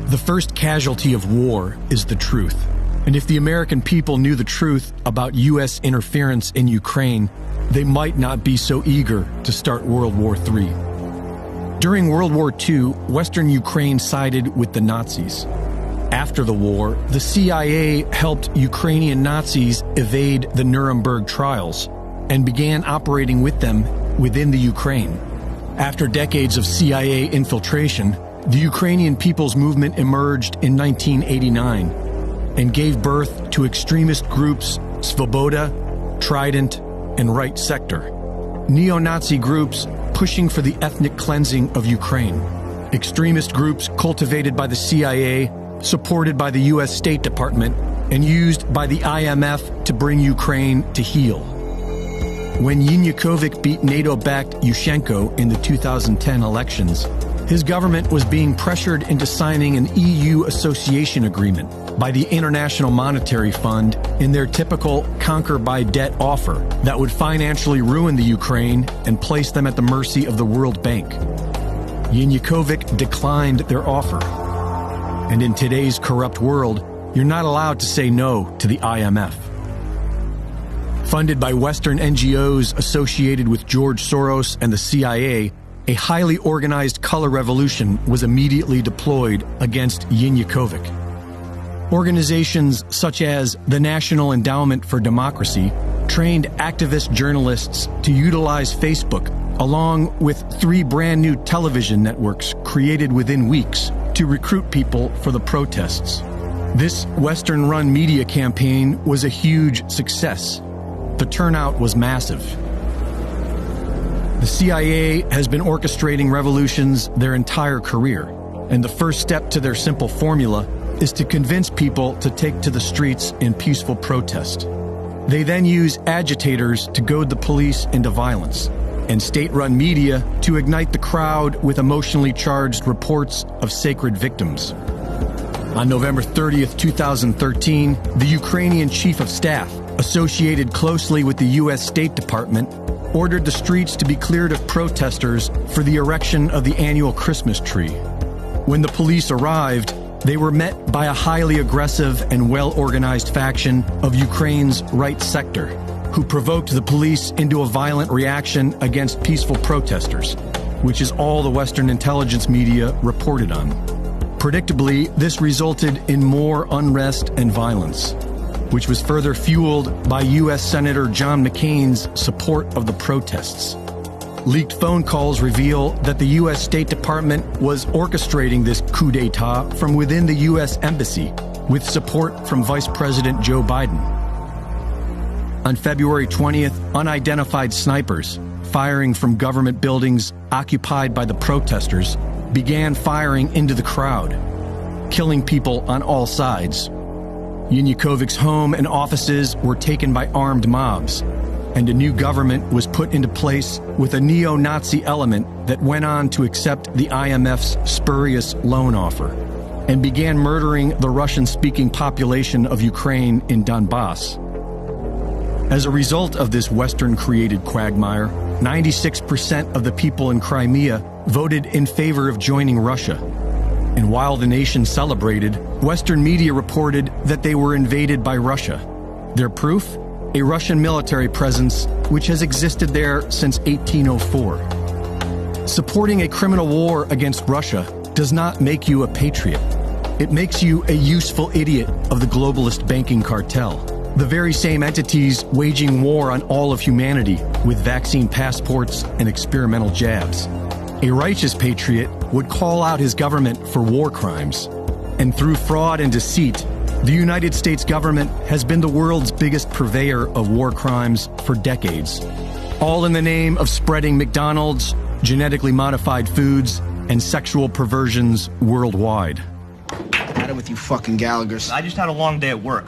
The first casualty of war is the truth. And if the American people knew the truth about U.S. interference in Ukraine, they might not be so eager to start World War III. During World War II, Western Ukraine sided with the Nazis. After the war, the CIA helped Ukrainian Nazis evade the Nuremberg trials and began operating with them within the Ukraine. After decades of CIA infiltration, the Ukrainian People's Movement emerged in 1989 and gave birth to extremist groups Svoboda, Trident, and Right Sector, neo-Nazi groups pushing for the ethnic cleansing of Ukraine, extremist groups cultivated by the CIA, supported by the U.S. State Department, and used by the IMF to bring Ukraine to heel. When Yanukovych beat NATO-backed Yushchenko in the 2010 elections, his government was being pressured into signing an EU association agreement by the International Monetary Fund in their typical conquer-by-debt offer that would financially ruin the Ukraine and place them at the mercy of the World Bank. Yanukovych declined their offer. And in today's corrupt world, you're not allowed to say no to the IMF. Funded by Western NGOs associated with George Soros and the CIA, a highly organized color revolution was immediately deployed against Yanukovych. Organizations such as the National Endowment for Democracy trained activist journalists to utilize Facebook, along with 3 brand new television networks created within weeks to recruit people for the protests. This Western-run media campaign was a huge success. The turnout was massive. The CIA has been orchestrating revolutions their entire career, and the first step to their simple formula is to convince people to take to the streets in peaceful protest. They then use agitators to goad the police into violence, and state-run media to ignite the crowd with emotionally charged reports of sacred victims. On November 30th, 2013, the Ukrainian Chief of Staff, associated closely with the U.S. State Department, ordered the streets to be cleared of protesters for the erection of the annual Christmas tree. When the police arrived, they were met by a highly aggressive and well-organized faction of Ukraine's Right Sector, who provoked the police into a violent reaction against peaceful protesters, which is all the Western intelligence media reported on. Predictably, this resulted in more unrest and violence, which was further fueled by U.S. Senator John McCain's support of the protests. Leaked phone calls reveal that the U.S. State Department was orchestrating this coup d'etat from within the U.S. Embassy, with support from Vice President Joe Biden. On February 20th, unidentified snipers, firing from government buildings occupied by the protesters, began firing into the crowd, killing people on all sides. Yanukovych's home and offices were taken by armed mobs, and a new government was put into place with a neo-Nazi element that went on to accept the IMF's spurious loan offer and began murdering the Russian-speaking population of Ukraine in Donbass. As a result of this Western-created quagmire, 96% of the people in Crimea voted in favor of joining Russia. And while the nation celebrated, Western media reported that they were invaded by Russia. Their proof? A Russian military presence which has existed there since 1804. Supporting a criminal war against Russia does not make you a patriot. It makes you a useful idiot of the globalist banking cartel, the very same entities waging war on all of humanity with vaccine passports and experimental jabs. A righteous patriot would call out his government for war crimes. And through fraud and deceit, the United States government has been the world's biggest purveyor of war crimes for decades, all in the name of spreading McDonald's, genetically modified foods, and sexual perversions worldwide. Had it with you fucking Gallaghers. I just had a long day at work.